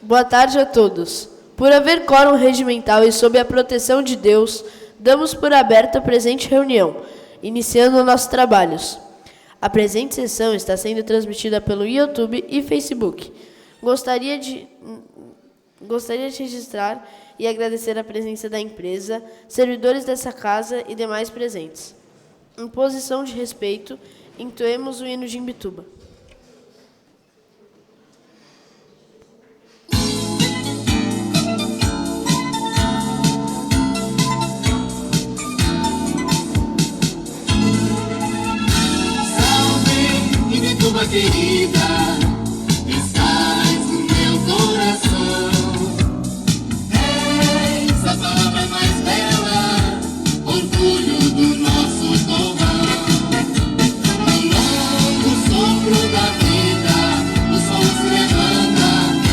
Boa tarde a todos. Por haver quórum regimental e sob a proteção de Deus, damos por aberta a presente reunião, iniciando nossos trabalhos. A presente sessão está sendo transmitida pelo YouTube e Facebook. Gostaria de registrar e agradecer a presença da empresa, servidores dessa casa e demais presentes. Em posição de respeito, entoemos o hino de Imbituba. Imbituba querida, estás no meu coração. És a palavra mais bela, orgulho do nosso povão. No longo sopro da vida, o sol se levanta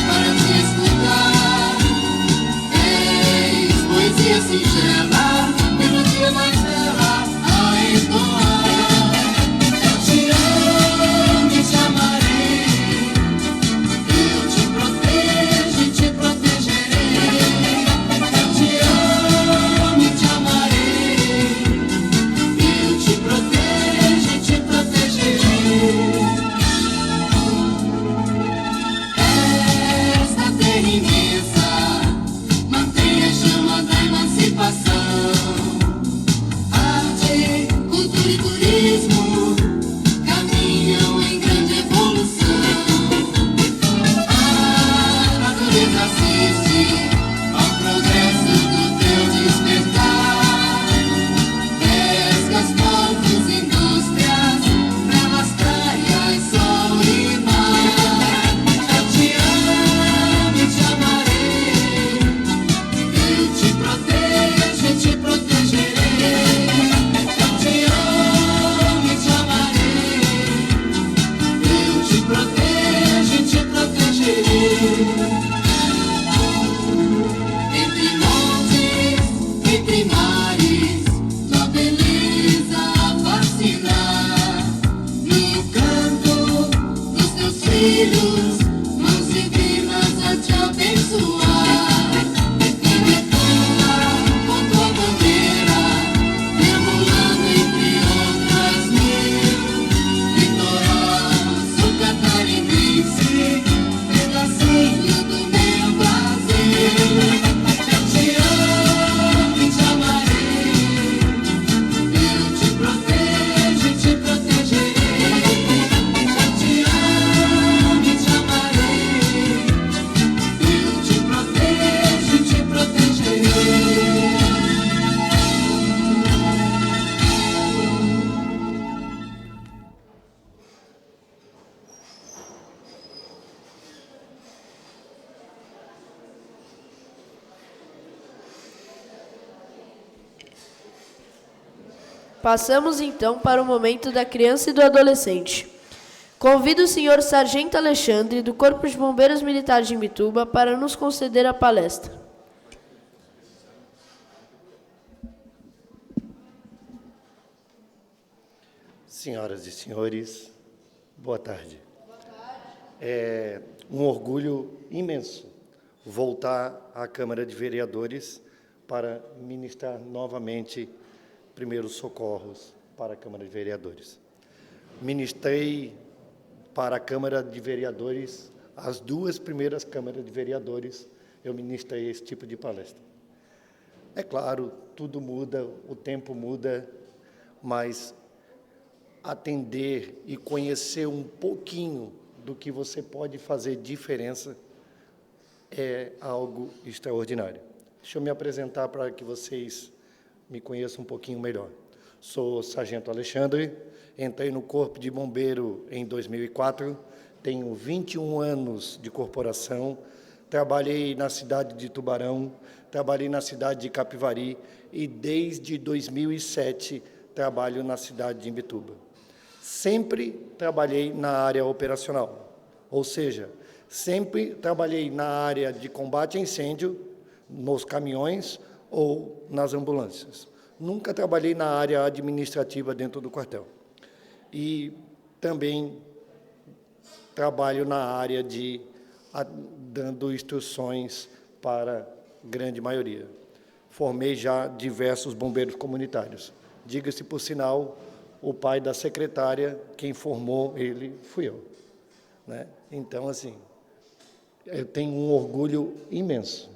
para te escutar. És poesia singela, melodia mais bela a entoar. Passamos então para o momento da criança e do adolescente. Convido o senhor Sargento Alexandre, do Corpo de Bombeiros Militares de Imbituba, para nos conceder a palestra. Senhoras e senhores, boa tarde. Boa tarde. É um orgulho imenso voltar à Câmara de Vereadores para ministrar novamente primeiros socorros para a Câmara de Vereadores. Ministrei para a Câmara de Vereadores, as duas primeiras Câmaras de Vereadores, eu ministrei esse tipo de palestra. É claro, tudo muda, o tempo muda, mas atender e conhecer um pouquinho do que você pode fazer diferença é algo extraordinário. Deixa eu me apresentar para que vocês me conheçam um pouquinho melhor. Sou Sargento Alexandre, entrei no Corpo de Bombeiro em 2004, tenho 21 anos de corporação, trabalhei na cidade de Tubarão, trabalhei na cidade de Capivari e desde 2007 trabalho na cidade de Imbituba. Sempre trabalhei na área operacional, ou seja, sempre trabalhei na área de combate a incêndio, nos caminhões ou nas ambulâncias. Nunca trabalhei na área administrativa dentro do quartel. E também trabalho na área de dando instruções para a grande maioria. Formei já diversos bombeiros comunitários. Diga-se por sinal, o pai da secretária, quem formou ele fui eu, né? Então, assim, eu tenho um orgulho imenso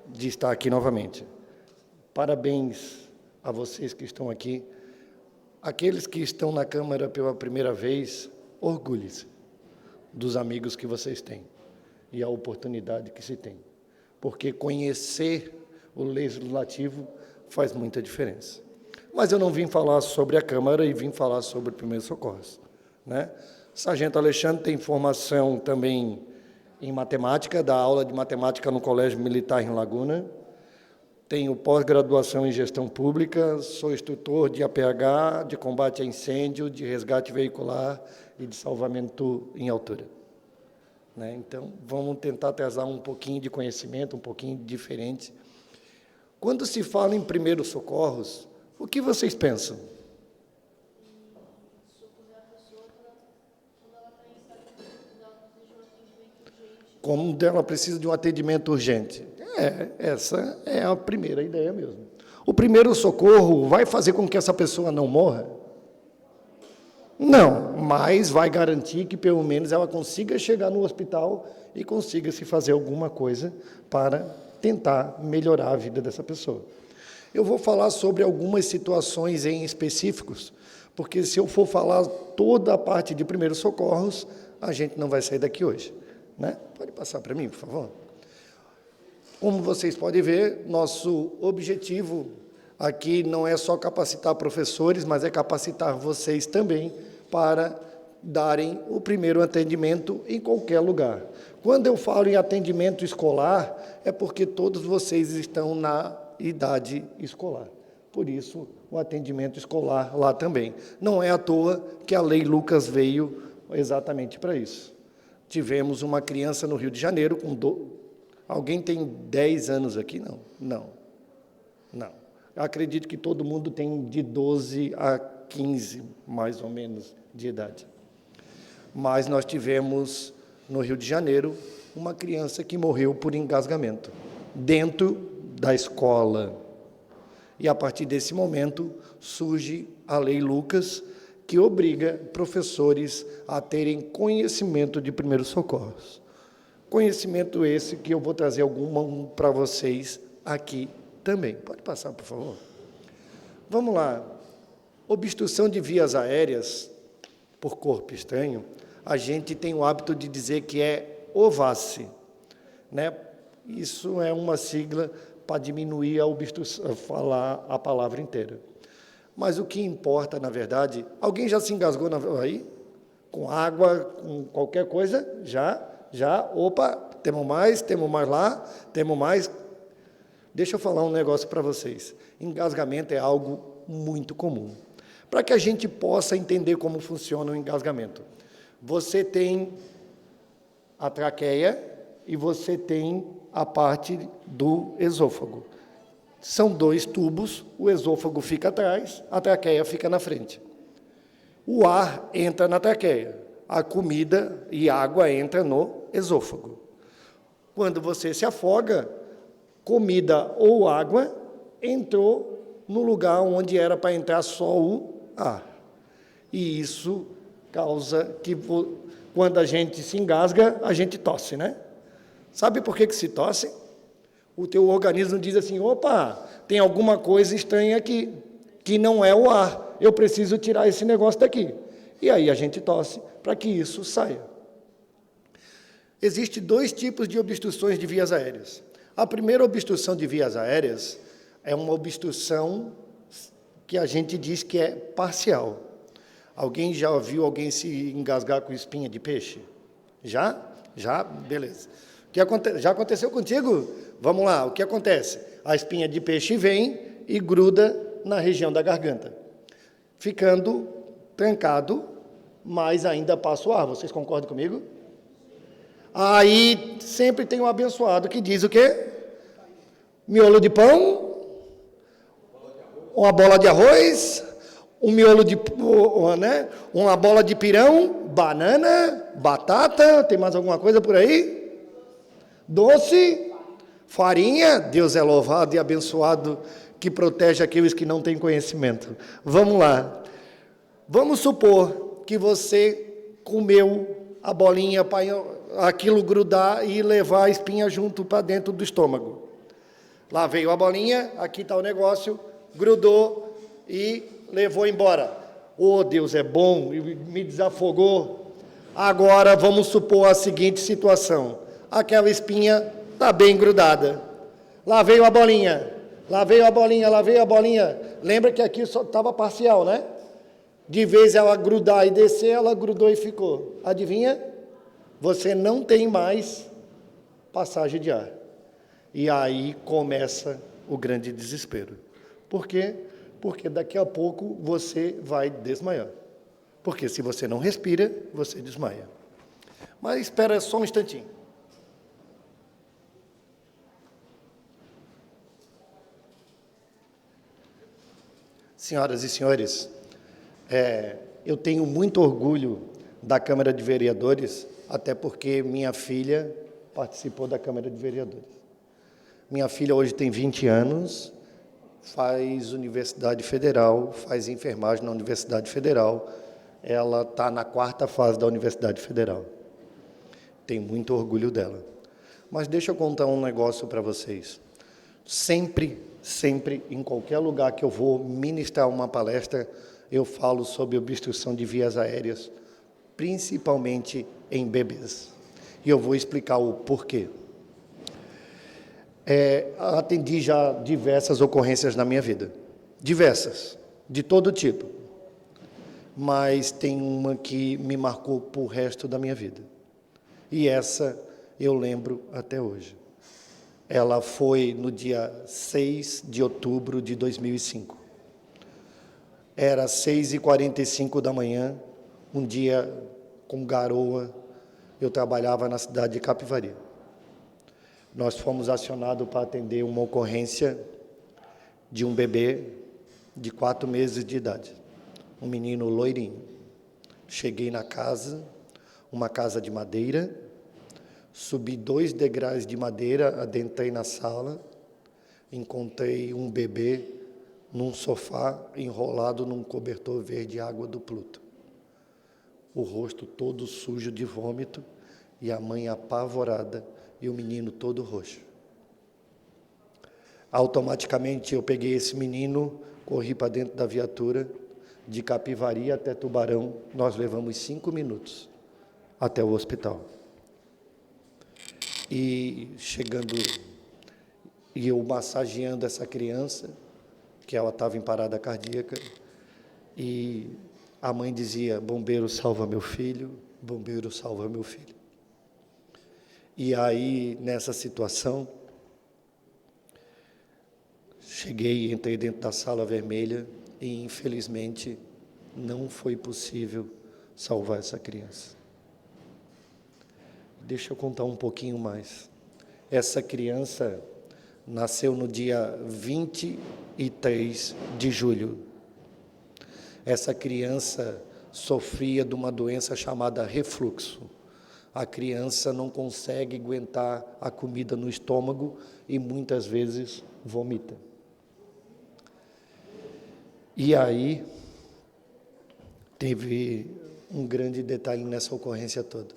de estar aqui novamente. Parabéns a vocês que estão aqui. Aqueles que estão na Câmara pela primeira vez, orgulhem-se dos amigos que vocês têm e a oportunidade que se tem. Porque conhecer o Legislativo faz muita diferença. Mas eu não vim falar sobre a Câmara e vim falar sobre primeiros socorros, né? Sargento Alexandre tem formação também em matemática, dá aula de matemática no Colégio Militar em Laguna. Tenho pós-graduação em gestão pública, sou instrutor de APH, de combate a incêndio, de resgate veicular e de salvamento em altura, né? Então, vamos tentar trazer um pouquinho de conhecimento, um pouquinho diferente. Quando se fala em primeiros socorros, o que vocês pensam? Como ela precisa de um atendimento urgente. Essa é a primeira ideia mesmo. O primeiro socorro vai fazer com que essa pessoa não morra? Não, mas vai garantir que pelo menos ela consiga chegar no hospital e consiga se fazer alguma coisa para tentar melhorar a vida dessa pessoa. Eu vou falar sobre algumas situações em específicos, porque se eu for falar toda a parte de primeiros socorros, a gente não vai sair daqui hoje, né? Pode passar para mim, por favor? Como vocês podem ver, nosso objetivo aqui não é só capacitar professores, mas é capacitar vocês também para darem o primeiro atendimento em qualquer lugar. Quando eu falo em atendimento escolar, é porque todos vocês estão na idade escolar. Por isso, o atendimento escolar lá também. Não é à toa que a Lei Lucas veio exatamente para isso. Tivemos uma criança no Rio de Janeiro com... Alguém tem 10 anos aqui? Não. Eu acredito que todo mundo tem de 12 a 15, mais ou menos, de idade. Mas nós tivemos, no Rio de Janeiro, uma criança que morreu por engasgamento, dentro da escola. E, a partir desse momento, surge a Lei Lucas, que obriga professores a terem conhecimento de primeiros socorros. Conhecimento esse que eu vou trazer algum para vocês aqui também. Pode passar, por favor? Vamos lá. Obstrução de vias aéreas por corpo estranho, a gente tem o hábito de dizer que é OVASSE, né? Isso é uma sigla para diminuir a obstrução, falar a palavra inteira. Mas o que importa, na verdade... Alguém já se engasgou aí? Com água, com qualquer coisa? Já. Opa, temos mais lá, temos mais. Deixa eu falar um negócio para vocês. Engasgamento é algo muito comum. Para que a gente possa entender como funciona o engasgamento. Você tem a traqueia e você tem a parte do esôfago. São 2 tubos, o esôfago fica atrás, a traqueia fica na frente. O ar entra na traqueia, a comida e água entra no esôfago. Quando você se afoga, comida ou água entrou no lugar onde era para entrar só o ar. E isso causa que, quando a gente se engasga, a gente tosse, né? Sabe por que se tosse? O teu organismo diz assim, opa, tem alguma coisa estranha aqui, que não é o ar, eu preciso tirar esse negócio daqui. E aí a gente tosse para que isso saia. Existem 2 tipos de obstruções de vias aéreas. A primeira obstrução de vias aéreas é uma obstrução que a gente diz que é parcial. Alguém já viu alguém se engasgar com espinha de peixe? Já? Beleza. Já aconteceu contigo? Vamos lá, o que acontece? A espinha de peixe vem e gruda na região da garganta, ficando trancado, mas ainda passa o ar. Vocês concordam comigo? Aí sempre tem um abençoado que diz o quê? Miolo de pão, uma bola de arroz, um miolo de, né? Uma bola de pirão, banana, batata, tem mais alguma coisa por aí? Doce, farinha, Deus é louvado e abençoado, que protege aqueles que não têm conhecimento. Vamos lá. Vamos supor que você comeu a bolinha para aquilo grudar e levar a espinha junto para dentro do estômago. Lá veio a bolinha, aqui está o negócio, grudou e levou embora. Oh, Deus é bom, me desafogou. Agora vamos supor a seguinte situação. Aquela espinha está bem grudada. Lá veio a bolinha, lá veio a bolinha, lá veio a bolinha. Lembra que aqui só estava parcial, né? De vez ela grudar e descer, ela grudou e ficou. Adivinha? Você não tem mais passagem de ar. E aí começa o grande desespero. Por quê? Porque daqui a pouco você vai desmaiar. Porque se você não respira, você desmaia. Mas espera só um instantinho. Senhoras e senhores, eu tenho muito orgulho da Câmara de Vereadores, até porque minha filha participou da Câmara de Vereadores. Minha filha hoje tem 20 anos, faz Universidade Federal, faz enfermagem na Universidade Federal. Ela está na 4ª fase da Universidade Federal. Tenho muito orgulho dela. Mas deixa eu contar um negócio para vocês. Sempre, em qualquer lugar que eu vou ministrar uma palestra, eu falo sobre obstrução de vias aéreas, principalmente em bebês. E eu vou explicar o porquê. Atendi já diversas ocorrências na minha vida. Diversas, de todo tipo. Mas tem uma que me marcou para o resto da minha vida. E essa eu lembro até hoje. Ela foi no dia 6 de outubro de 2005. Era 6h45 da manhã, um dia com garoa. Eu trabalhava na cidade de Capivari. Nós fomos acionados para atender uma ocorrência de um bebê de 4 meses de idade, um menino loirinho. Cheguei na casa, uma casa de madeira, subi 2 degraus de madeira, adentrei na sala, encontrei um bebê num sofá enrolado num cobertor verde água do Pluto. O rosto todo sujo de vômito e a mãe apavorada e o menino todo roxo. Automaticamente eu peguei esse menino, corri para dentro da viatura, de Capivari até Tubarão, nós levamos 5 minutos até o hospital. E chegando, e eu massageando essa criança, que ela estava em parada cardíaca, e a mãe dizia: bombeiro, salva meu filho, bombeiro, salva meu filho. E aí, nessa situação, entrei dentro da sala vermelha e, infelizmente, não foi possível salvar essa criança. Deixa eu contar um pouquinho mais. Essa criança nasceu no dia 23 de julho. Essa criança sofria de uma doença chamada refluxo. A criança não consegue aguentar a comida no estômago e muitas vezes vomita. E aí, teve um grande detalhe nessa ocorrência toda.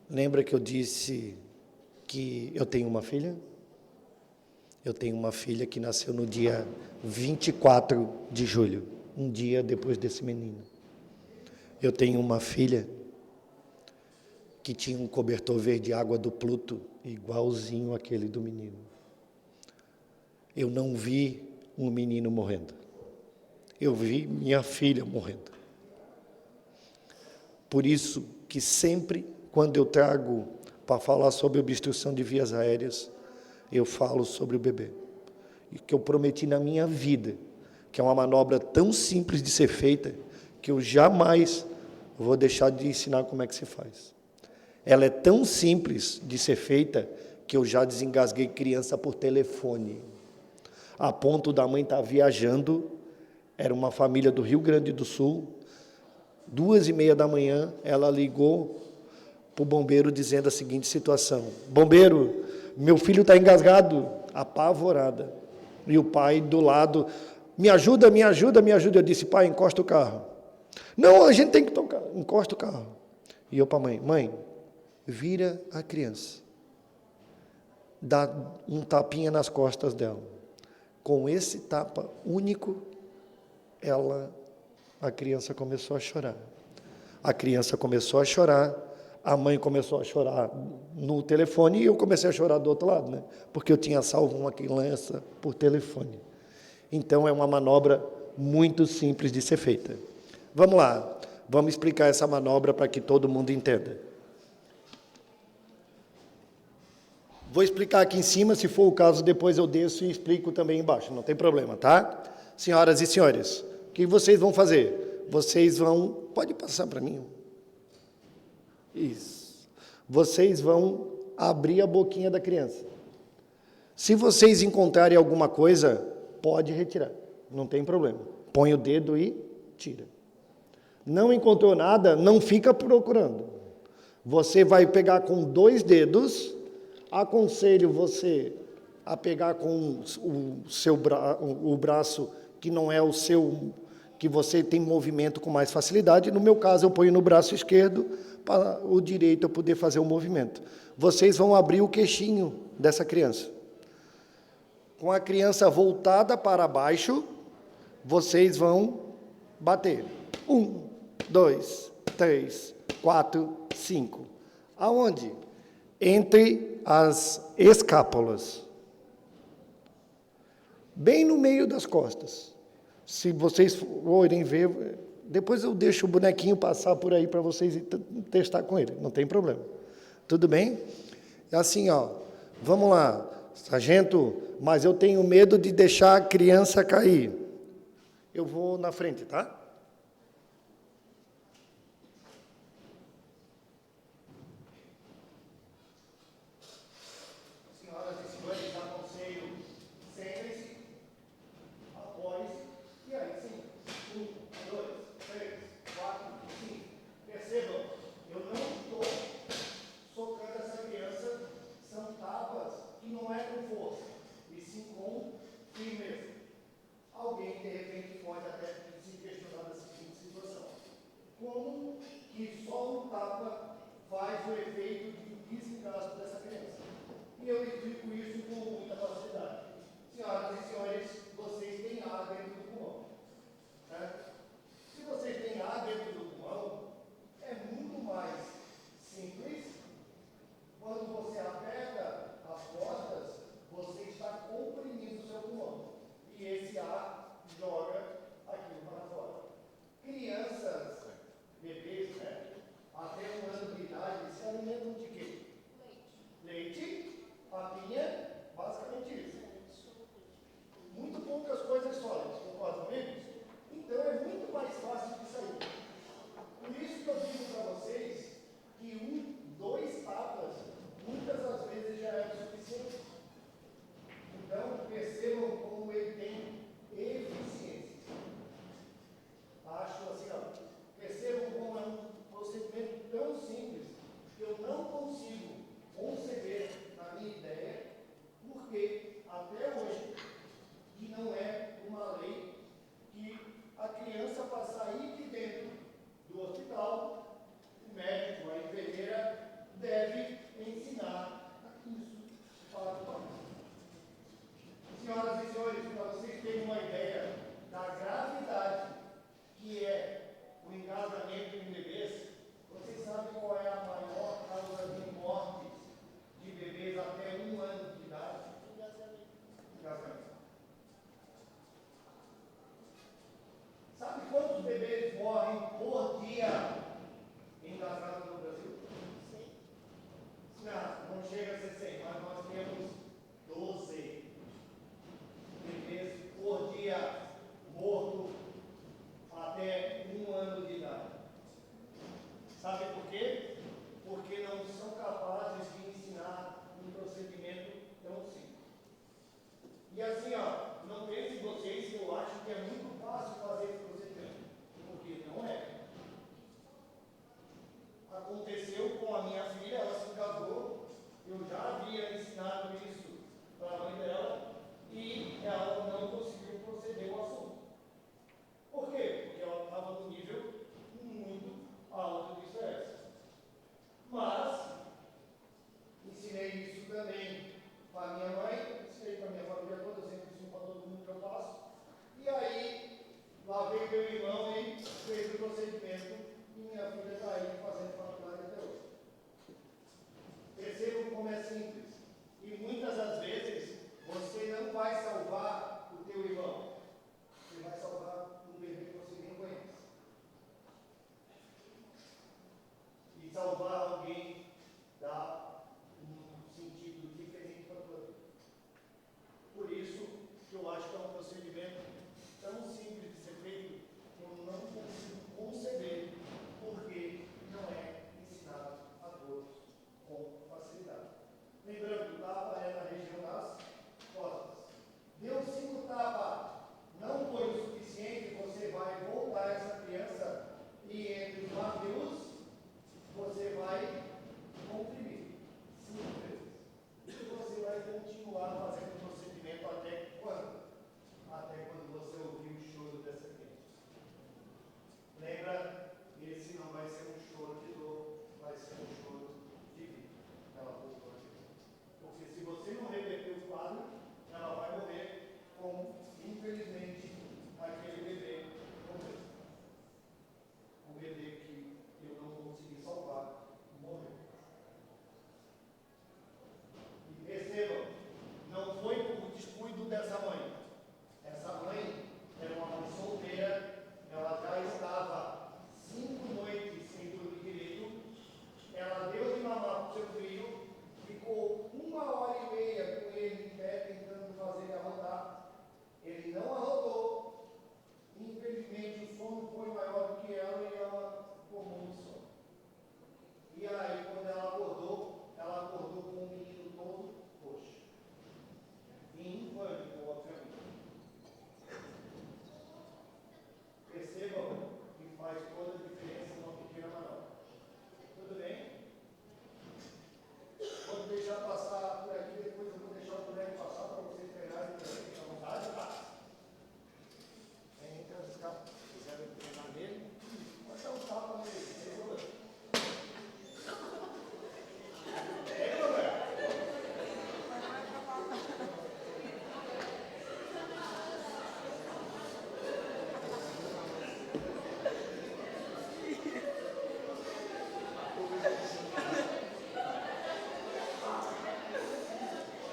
Lembra que eu disse que eu tenho uma filha? Eu tenho uma filha que nasceu no dia 24 de julho, um dia depois desse menino. Eu tenho uma filha que tinha um cobertor verde água do Pluto, igualzinho aquele do menino. Eu não vi um menino morrendo. Eu vi minha filha morrendo. Por isso que sempre, quando eu trago para falar sobre obstrução de vias aéreas, eu falo sobre o bebê. E que eu prometi na minha vida, que é uma manobra tão simples de ser feita, que eu jamais vou deixar de ensinar como é que se faz. Ela é tão simples de ser feita, que eu já desengasguei criança por telefone. A ponto da mãe estar viajando, era uma família do Rio Grande do Sul, 2h30 da manhã, ela ligou para o bombeiro dizendo a seguinte situação: bombeiro, meu filho está engasgado, apavorada. E o pai do lado, me ajuda, me ajuda, me ajuda. Eu disse, pai, encosta o carro. Não, a gente tem que tocar, encosta o carro. E eu para a mãe, mãe, vira a criança, dá um tapinha nas costas dela. Com esse tapa único, a criança começou a chorar. A criança começou a chorar, a mãe começou a chorar no telefone e eu comecei a chorar do outro lado, né? Porque eu tinha salvo uma criança por telefone. Então, é uma manobra muito simples de ser feita. Vamos lá, vamos explicar essa manobra para que todo mundo entenda. Vou explicar aqui em cima, se for o caso, depois eu desço e explico também embaixo, não tem problema, tá? Senhoras e senhores, o que vocês vão fazer? Vocês vão... Pode passar para mim. Isso. Vocês vão abrir a boquinha da criança. Se vocês encontrarem alguma coisa, pode retirar, não tem problema. Põe o dedo e tira. Não encontrou nada, não fica procurando. Você vai pegar com 2 dedos, aconselho você a pegar com o braço que não é o seu, que você tem movimento com mais facilidade. No meu caso, eu ponho no braço esquerdo, para o direito eu poder fazer o movimento. Vocês vão abrir o queixinho dessa criança. Com a criança voltada para baixo, vocês vão bater. 1, 2, 3, 4, 5. Aonde? Entre as escápulas. Bem no meio das costas. Se vocês forem ver, depois eu deixo o bonequinho passar por aí para vocês testar com ele, não tem problema. Tudo bem? É assim, ó, vamos lá, sargento, mas eu tenho medo de deixar a criança cair. Eu vou na frente, tá? Senhoras e senhores, aconselho, sentem-se, após, e aí sim, 1, 2, 3, 4, 5. Percebam, eu não estou socando essa criança, são tapas que não é com força, e sim com firmeza. Alguém, de repente, pode até se questionar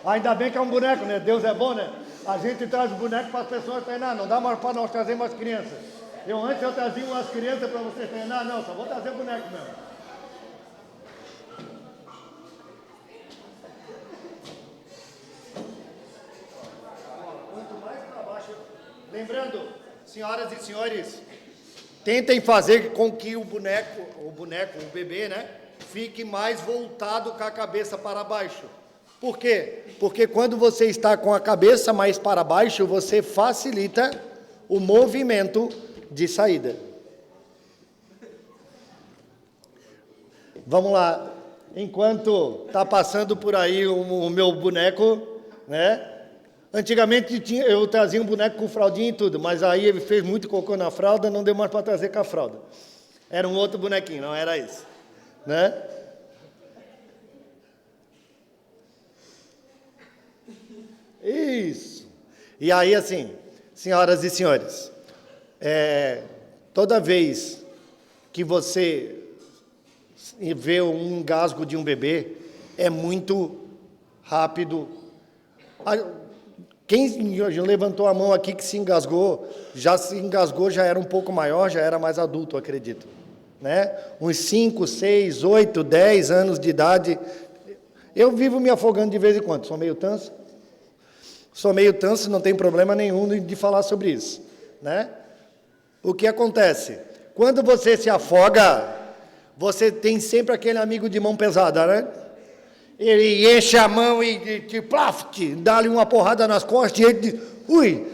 Ainda bem que é um boneco, né? Deus é bom, né? A gente traz boneco para as pessoas treinar, não dá mais para nós trazer mais crianças. Antes eu trazia umas crianças para vocês treinar, não, só vou trazer boneco mesmo. Quanto mais para baixo. Lembrando, senhoras e senhores, tentem fazer com que o bebê, né, fique mais voltado com a cabeça para baixo. Por quê? Porque quando você está com a cabeça mais para baixo, você facilita o movimento de saída. Vamos lá. Enquanto está passando por aí o meu boneco, né? Antigamente eu trazia um boneco com fraldinha e tudo, mas aí ele fez muito cocô na fralda, não deu mais para trazer com a fralda. Era um outro bonequinho, não era esse, né? Isso. E aí, assim, senhoras e senhores, toda vez que você vê um engasgo de um bebê, é muito rápido. Quem levantou a mão aqui que se engasgou, já era um pouco maior, já era mais adulto, acredito. Né? Uns 5, 6, 8, 10 anos de idade. Eu vivo me afogando de vez em quando, sou meio tanso. Não tem problema nenhum de falar sobre isso. Né? O que acontece? Quando você se afoga, você tem sempre aquele amigo de mão pesada, né? Ele enche a mão e dá-lhe uma porrada nas costas e ele diz, ui,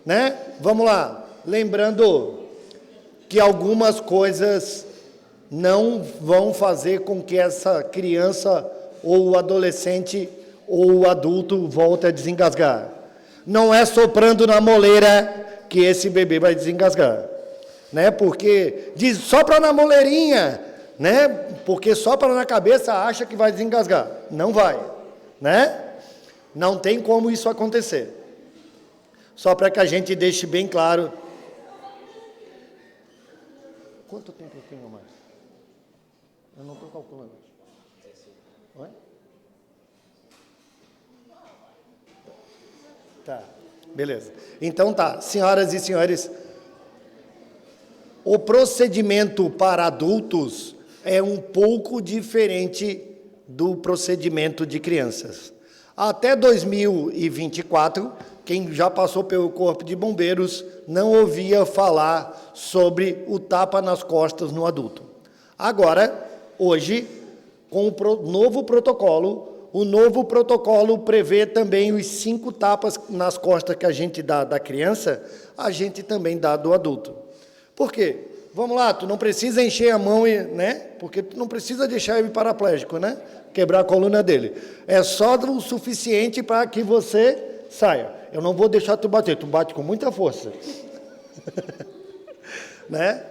né? Vamos lá, lembrando que algumas coisas não vão fazer com que essa criança ou o adolescente ou o adulto volte a desengasgar. Não é soprando na moleira que esse bebê vai desengasgar, né? Porque diz sopra na moleirinha, né? Porque sopra na cabeça acha que vai desengasgar. Não vai, né? Não tem como isso acontecer. Só para que a gente deixe bem claro. Quanto tempo eu tenho mais? Eu não estou calculando. Oi? Tá, beleza. Então tá, senhoras e senhores, o procedimento para adultos é um pouco diferente do procedimento de crianças. Até 2024, quem já passou pelo Corpo de Bombeiros não ouvia falar sobre o tapa nas costas no adulto. Agora, hoje, com o novo protocolo prevê também os 5 tapas nas costas que a gente dá da criança, a gente também dá do adulto. Por quê? Vamos lá, tu não precisa encher a mão, né? Porque tu não precisa deixar ele paraplégico, né? Quebrar a coluna dele. É só o suficiente para que você saia. Eu não vou deixar tu bater, tu bate com muita força. Né?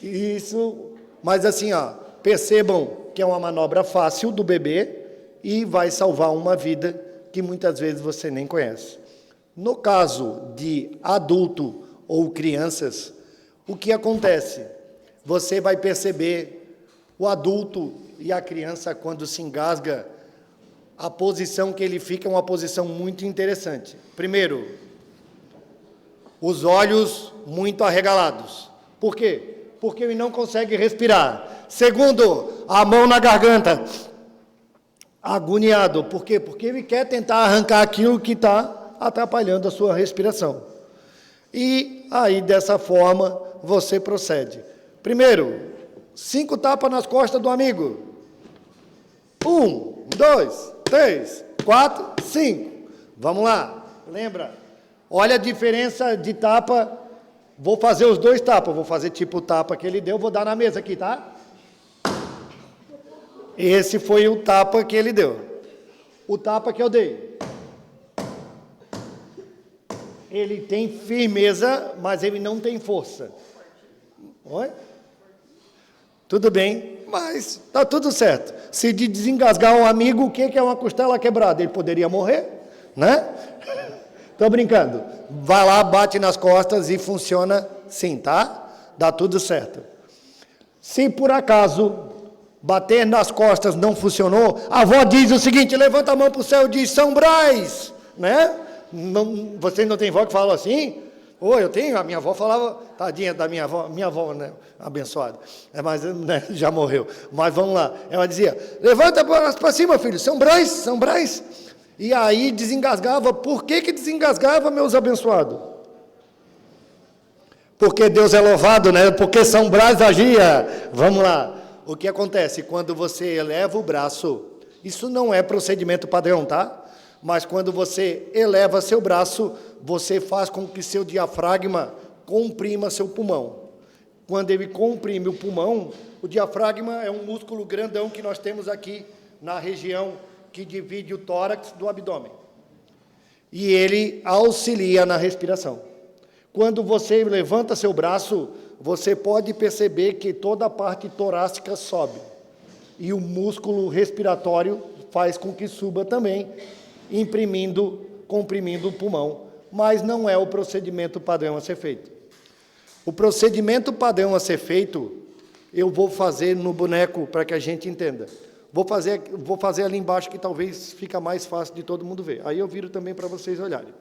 Isso, mas assim, ó, percebam que é uma manobra fácil do bebê e vai salvar uma vida que muitas vezes você nem conhece. No caso de adulto ou crianças, o que acontece? Você vai perceber o adulto e a criança, quando se engasga, a posição que ele fica é uma posição muito interessante. Primeiro, os olhos muito arregalados. Por quê? Porque ele não consegue respirar. Segundo, a mão na garganta, agoniado. Por quê? Porque ele quer tentar arrancar aquilo que está atrapalhando a sua respiração. E aí, dessa forma, você procede. Primeiro, 5 tapas nas costas do amigo. 1, 2, 3, 4, 5. Vamos lá. Lembra? Olha a diferença de tapa. Vou fazer os 2 tapas. Vou fazer tipo o tapa que ele deu. Vou dar na mesa aqui, tá? Esse foi o tapa que ele deu. O tapa que eu dei. Ele tem firmeza, mas ele não tem força. Oi? Tudo bem, mas está tudo certo. Se de desengasgar um amigo, o que é uma costela quebrada? Ele poderia morrer, né? Estou brincando. Vai lá, bate nas costas e funciona sim, tá? Dá tudo certo. Se por acaso Bater nas costas não funcionou, a avó diz o seguinte, levanta a mão para o céu e diz, São Brás, né? Não, vocês não têm avó que fala assim? Ou eu tenho, a minha avó falava, tadinha da minha avó, né, abençoada, mas né, já morreu, mas vamos lá, ela dizia, levanta para cima, filho, São Brás, São Brás, e aí desengasgava. Por que desengasgava, meus abençoados? Porque Deus é louvado, né? Porque São Brás agia. Vamos lá, o que acontece quando você eleva o braço, isso não é procedimento padrão, tá? Mas quando você eleva seu braço, você faz com que seu diafragma comprima seu pulmão. Quando ele comprime o pulmão, o diafragma é um músculo grandão que nós temos aqui na região que divide o tórax do abdômen. E ele auxilia na respiração. Quando você levanta seu braço, você pode perceber que toda a parte torácica sobe. E o músculo respiratório faz com que suba também, comprimindo o pulmão, mas não é o procedimento padrão a ser feito. O procedimento padrão a ser feito, eu vou fazer no boneco para que a gente entenda. Vou fazer ali embaixo que talvez fica mais fácil de todo mundo ver. Aí eu viro também para vocês olharem.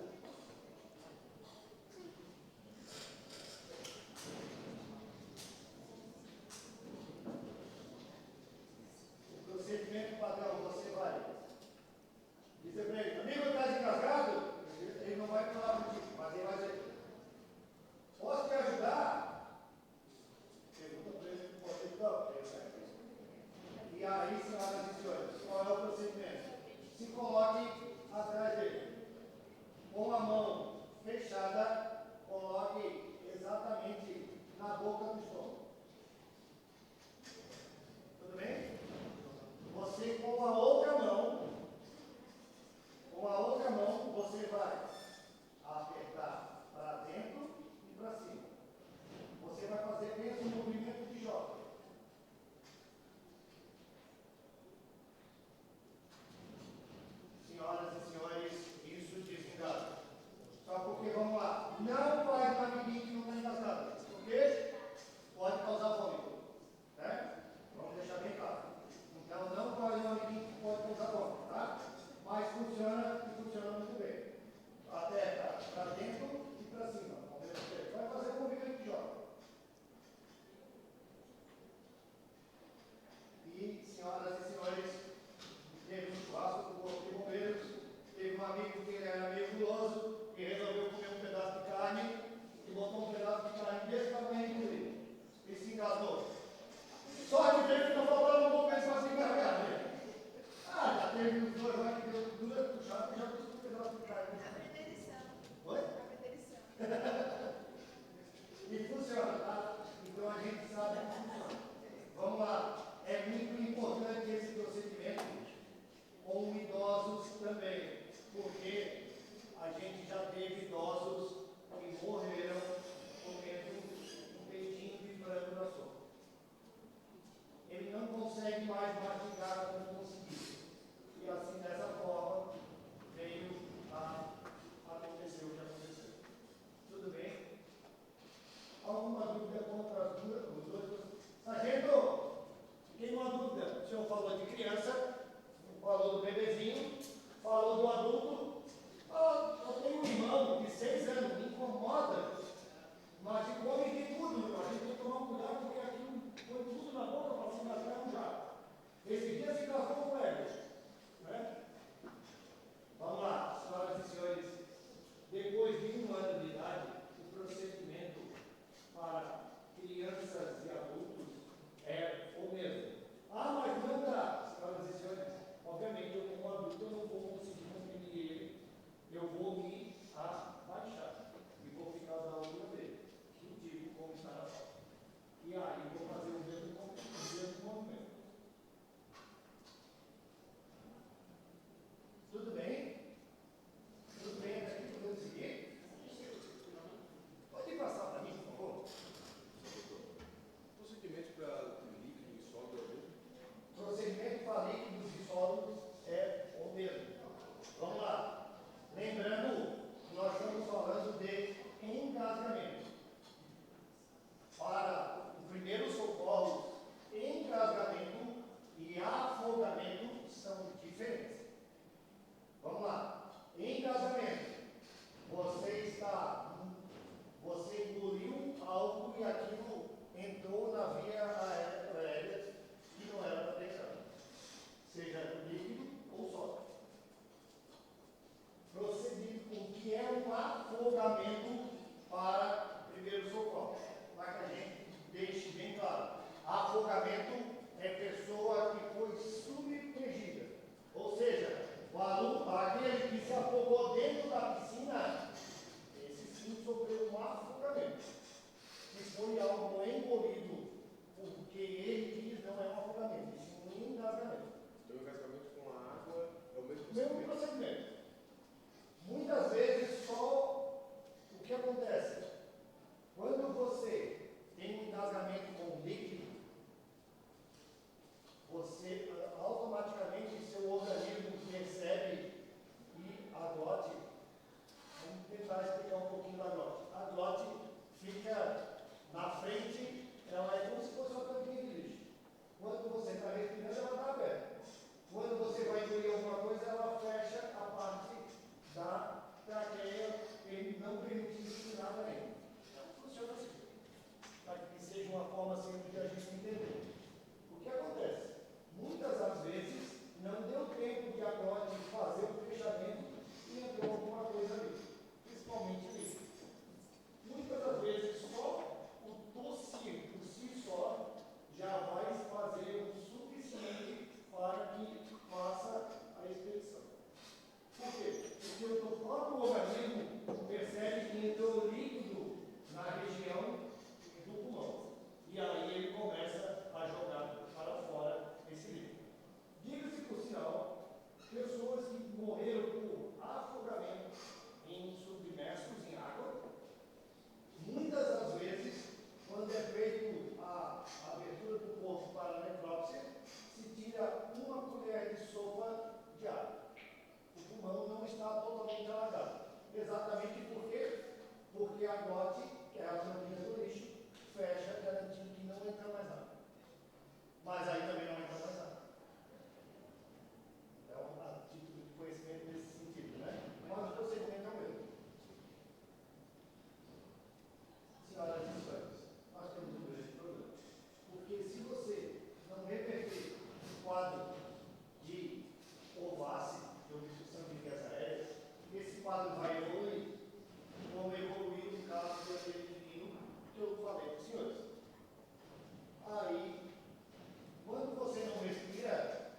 Exatamente por quê? Porque a GOT, que é a tampinha do lixo, fecha garantindo que não entra mais nada. Mas aí também não entra mais nada. É um título de conhecimento nesse sentido, né? Mas o procedimento é o mesmo. Senhoras e senhores, nós temos um grande problema. Porque se você não reverter o quadro de OVACE, de obstrução de vias aéreas, esse quadro vai evoluir, como evoluiu no caso daquele menino que eu falei para os senhores. Aí, quando você não respira,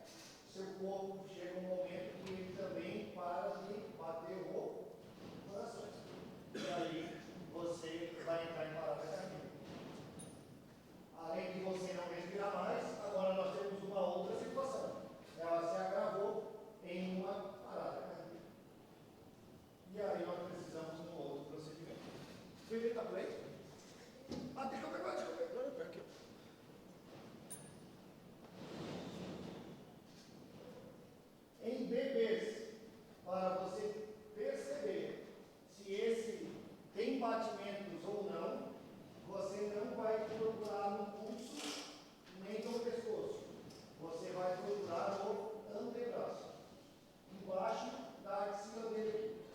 seu corpo chega um momento que ele também para de bater o coração. E aí, você vai entrar em parada cardíaca. Além de você não respirar mais, agora nós temos uma outra situação. Ela se agravou em uma parada cardíaca. E aí nós precisamos de um outro procedimento. Você está por aí? Ah, deixa eu pegar. Agora eu pego aqui. Em bebês, para você perceber se esse tem batimentos ou não, você não vai procurar no pulso nem no pescoço. Você vai procurar no antebraço, embaixo da axila dele aqui.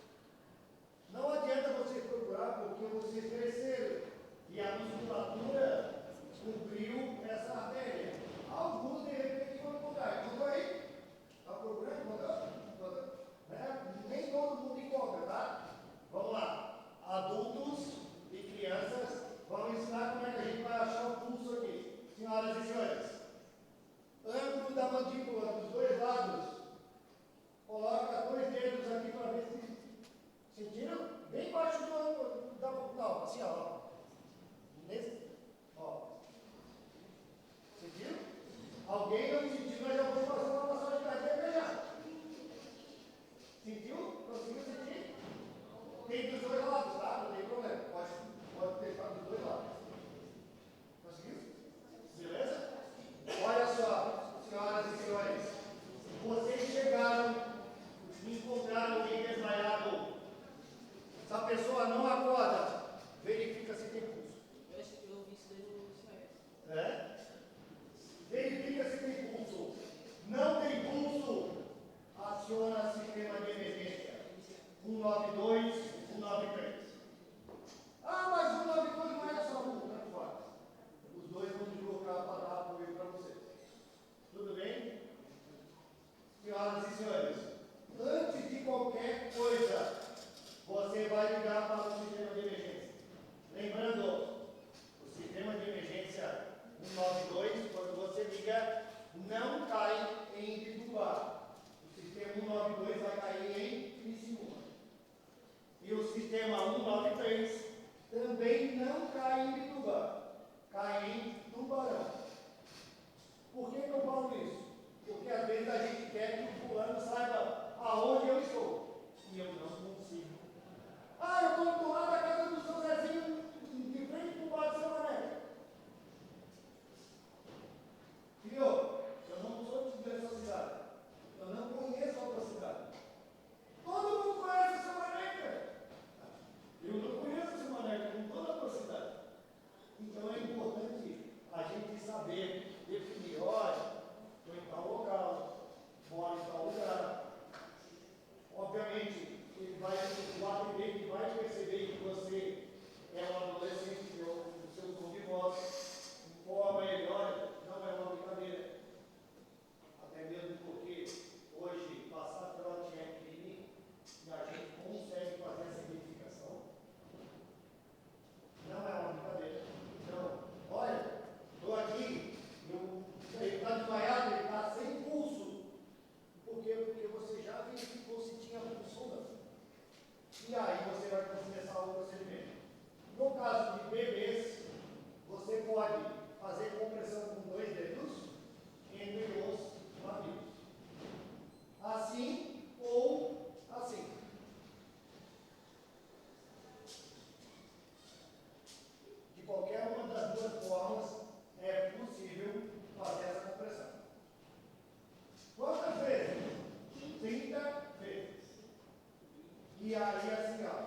Não adianta você procurar porque vocês cresceram e a musculatura cobriu essa artéria. Alguns de repente vão encontrar. Encontrou aí? Está procurando? Encontrou? Né? Nem todo mundo encontra, tá? Vamos lá. Adultos e crianças vão ensinar como é que a gente vai achar o pulso aqui. Senhoras e senhores, ângulo da mandíbula dos dois lados. Coloca 2 dedos aqui para ver se sentiram? Bem embaixo do ângulo da não, assim, ó. Nesse, ó. Sentiram? Alguém não sentiu, mas eu vou fazer uma massagem cardíaca já. Sentiu? Conseguiu sentir? Tem dos dois lados, tá? Não tem problema. Pode testar dos dois lados. Conseguiu? Beleza? Olha só, senhoras e senhores. Vocês chegaram e encontraram alguém desmaiado. Se a pessoa não acorda, verifica se tem pulso. Eu ouvi isso daí no CIS. É? Verifica se tem pulso. Não tem pulso, aciona sistema de emergência. 192, 193. Ah, mas 192 não é só um, tanto faz. Os dois vão deslocar para dar apoio para você. Tudo bem? Senhoras e senhores, antes de qualquer coisa, você vai ligar para o sistema de emergência. Lembrando, o sistema de emergência 192, quando você liga, não cai em Bituba. O sistema 192 vai cair em Criciúma. E o sistema 193 também não cai em Bituba, cai em Tubarão. Por que eu falo isso? Porque às vezes a gente quer que o fulano saiba aonde eu estou. E eu não consigo. Ah, eu estou do lado da casa do seu Zezinho, de frente para o bar de São Mané. Filho, eu não sou dessa cidade. Eu não conheço a outra cidade. Todo mundo conhece São Mané, cara. Eu não conheço São Mané, com toda a tua cidade. Então é importante a gente saber definir, olha, estou em tal local, moro em tal lugar. Obviamente, o atendente vai perceber que você é um adolescente, que o seu tom de voz informa ele, olha, não é uma brincadeira. Até mesmo porque hoje passar trote é crime e a gente consegue fazer essa identificação. Não é uma brincadeira. Então, olha, estou aqui, ele está desmaiado, ele está sem pulso. Por quê? Porque você já verificou se tinha pulso ou não. E aí você vai começar o procedimento. No caso de bebês, você pode fazer compressão com 2 dedos entre os mamilos. Assim ou assim. De qualquer uma das duas formas, é possível fazer essa compressão. Quantas vezes? 30 vezes. E aí assim, ó.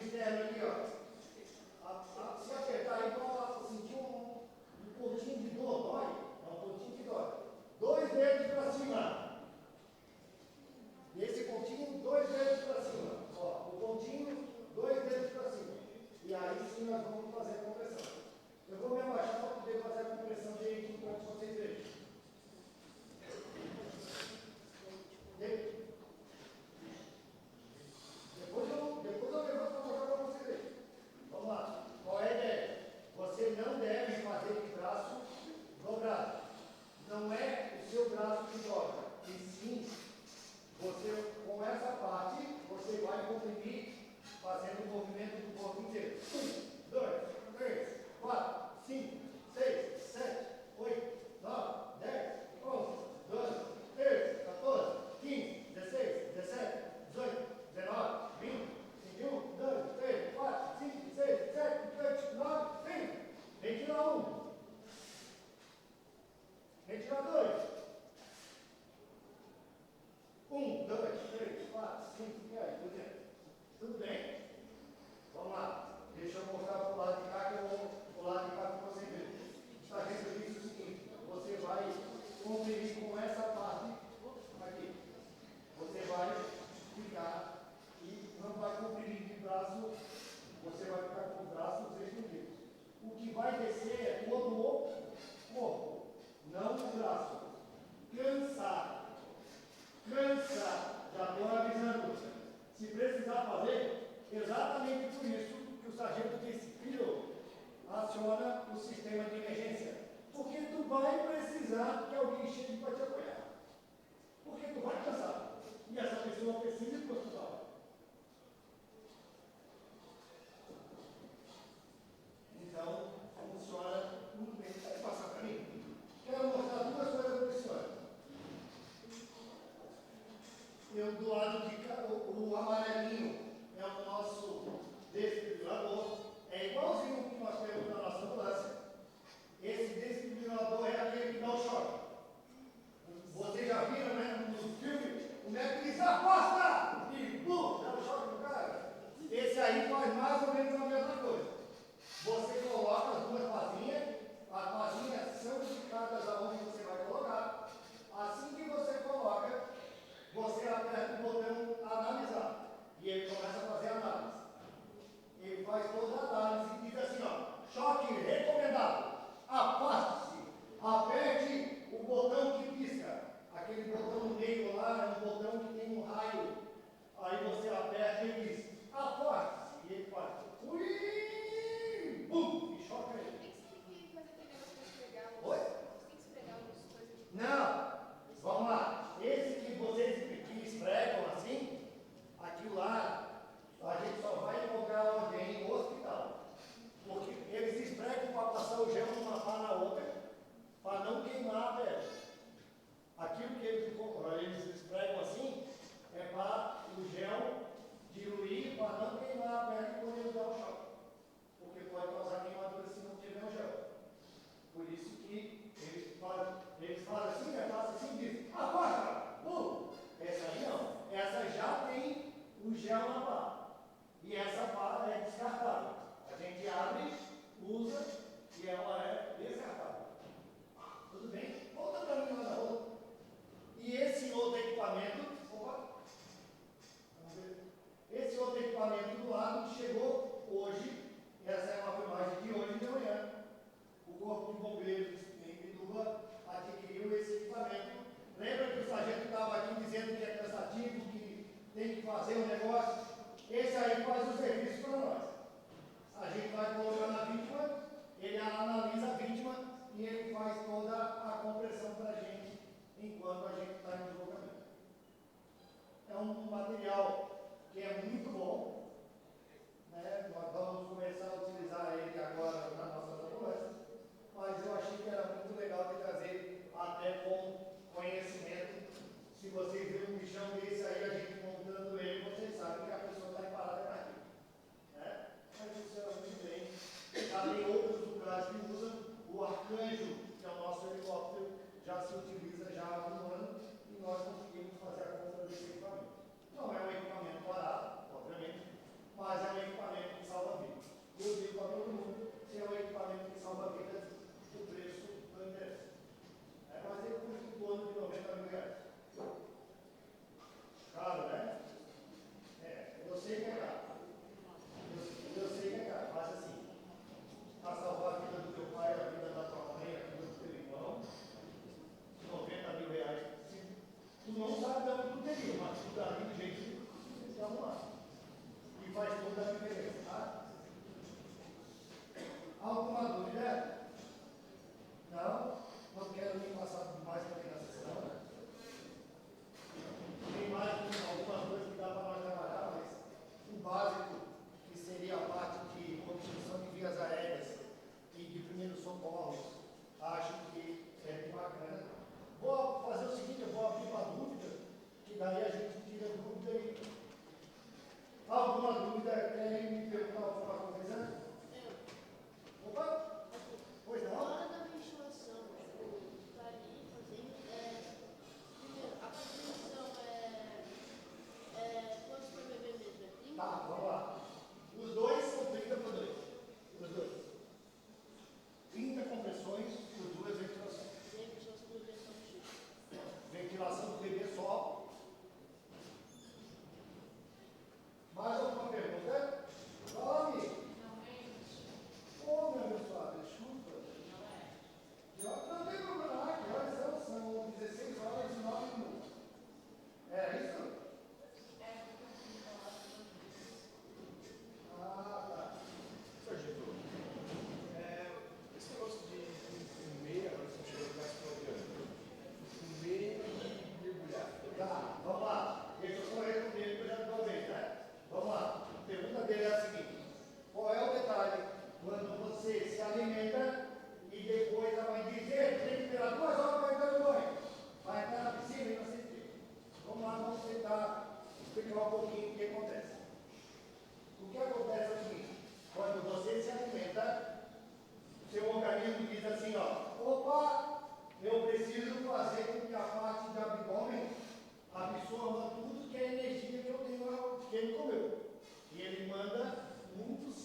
externo aqui, ó. Se apertar aí, pode sentir um pontinho de dor, dói? É um pontinho que dói. 2 dedos para cima. Nesse pontinho, 2 dedos para cima. Ó, o pontinho, 2 dedos para cima. E aí sim nós vamos fazer a compressão. Eu vou me abaixar para poder fazer a compressão direitinho para que vocês vejam. Depois eu levanto para mostrar para vocês verem. Vamos lá. Qual é a ideia? Você não deve fazer de braço dobrado. Não é o seu braço que dobra. E sim, você, com essa parte, você vai comprimir fazendo o movimento do corpo inteiro. 1, 2, 3, 4, 5, 6, 7, 8, 9, 10, 11, 12, 13, 14, 15, 16, 17, 18, 19, 20, 21, 2, 3, 4, 5, 6, 7, 8, 9, 20. Retira 1. Retira 2. 1, 2, 3, 4, 5, 10, 12. Tudo bem? Vamos lá. Deixa eu mostrar para o lado de cá, que eu vou para o lado de cá para você ver. Está vendo isso? O seguinte: você vai comprimir com essa parte aqui. Você vai ficar e não vai comprimir de braço, você vai ficar com os braços estendidos. O que vai descer é todo o corpo, não o braço. Cansar. Cansar. Já estou avisando. Se precisar fazer, exatamente por isso que o sargento disse: filho, aciona o sistema de emergência. Porque tu vai precisar que alguém chegue para te apoiar. Porque tu vai cansar. E essa pessoa precisa ir para o hospital. Então, funciona muito bem. Pode passar para mim? Quero mostrar 2 coisas para o senhor. Eu, do lado de cá, o amarelinho é o nosso desfibrilador. É igualzinho que nós temos na nossa ambulância. Esse desfibrilador é aquele que dá o choque. Vocês já viram, né, no filme, o médico diz: aposta! E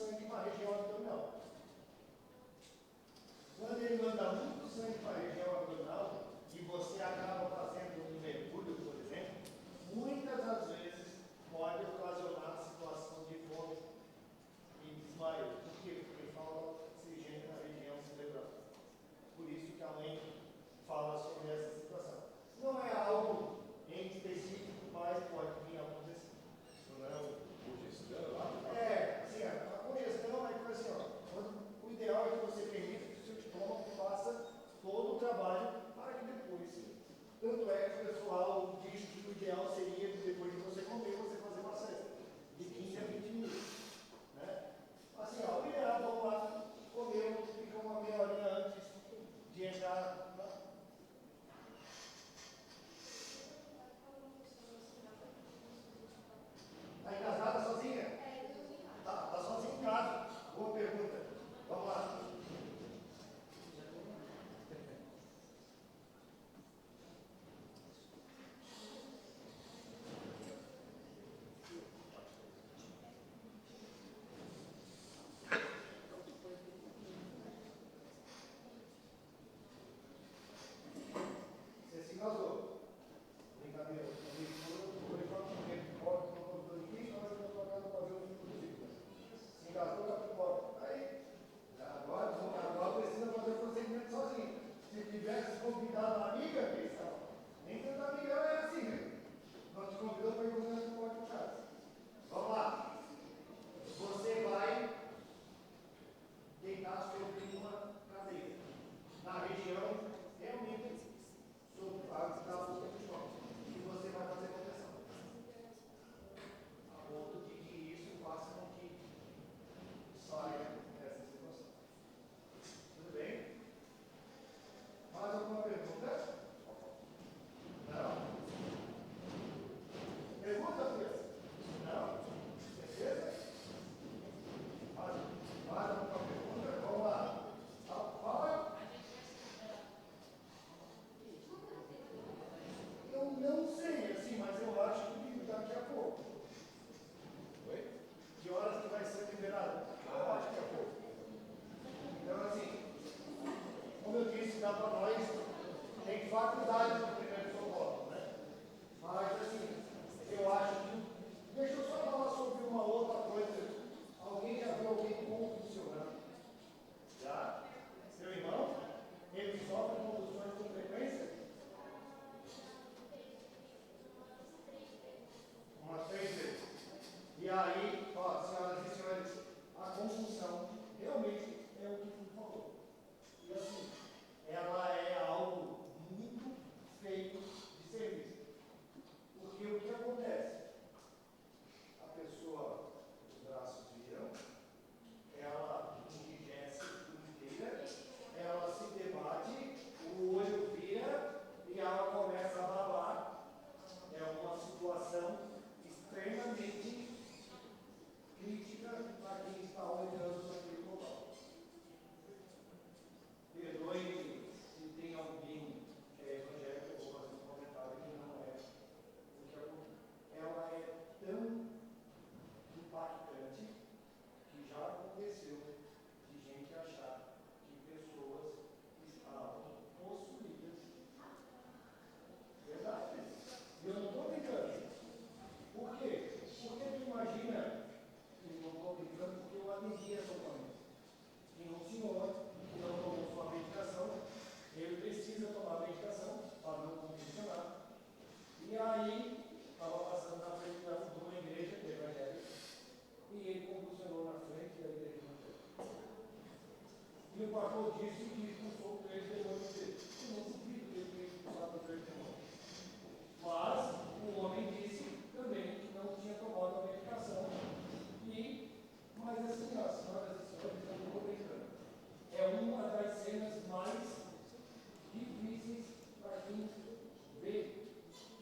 sangue para a região abdominal. Quando ele manda muito sangue para a região abdominal e você acaba fazendo um mergulho, por exemplo, muitas das vezes pode ocasionar a situação de fome e desmaio. Por quê? Porque falta oxigênio na região cerebral. Por isso que a mãe fala sobre essa situação. Não é algo em específico, mas pode vir a acontecer. Não é uma congestão lá? Assim, a congestão é que assim, o ideal é que você permita que o seu estômago faça todo o trabalho para que depois. Tanto é que o pessoal diz que o ideal seria que depois de você comer, você fazer uma cesta de 15 a 20 minutos. Né? Assim, o ideal, vamos lá, comer, fica uma meia horinha antes de entrar. Está casada sozinha? Está sozinha em casa. Boa pergunta. Vamos lá. Você se casou. Brincadeira. Se casou, está fora. Aí, agora precisa fazer o procedimento sozinho. Se tivesse convidado uma amiga, questão. Nem tanta amiga é assim, né? Não te convidou para ir comer na tua casa. Vamos lá. Você vai deitar sobre uma cadeira. Na região, realmente, sobre a da boca do estômago. E você vai fazer proteção. A ponto de que isso faça com que saia essa situação. Tudo bem? Mais alguma pergunta? Não? Pergunta, Pedro? Não? Certeza? Mais alguma pergunta? Vamos lá. Fala. Eu não sei, assim, mas eu acho que daqui a pouco. Oi? Que horas que vai ser liberado? Eu acho que é pouco. Então, assim, como eu disse, dá para nós, tem faculdade de primeiro socorro, né? Mas, assim, eu acho que. Deixa eu só falar sobre uma outra coisa. Alguém já viu alguém convulsionando? Já? Seu irmão? Ele sofre convulsões com frequência? Umas 3 vezes. E aí, senhoras e senhores, a convulsão realmente é o que tu falou. E assim, ela é algo muito feio de ser visto. Porque o que acontece? A pessoa, os braços viram, ela enrijece inteira, ela se debate, o olho vira e ela começa a babar. É uma situação extremamente crítica para quem está olhando sobre o global. Perdoe se tem alguém que é evangélico, eu vou fazer um comentário que não é. Porque ela é tão impactante que já aconteceu de gente achar que pessoas estavam possuídas. Verdade? E eu não estou brincando. Por quê? Porque tu imagina, eu não estou brincando porque eu atendi essa mãe. Tem um senhor que não tomou sua medicação, ele precisa tomar a medicação para não condicionar. E aí, estava passando na frente de uma igreja evangélica e ele convulsionou na frente da igreja evangélica. E o pastor disse que expulsou três demônios dele. Eu não duvido que ele tenha expulsado três demônios. Mas o homem disse também que não tinha tomado a medicação. Mas assim, ó, senhoras e senhores, eu não estou brincando. É uma das cenas mais difíceis para quem vê.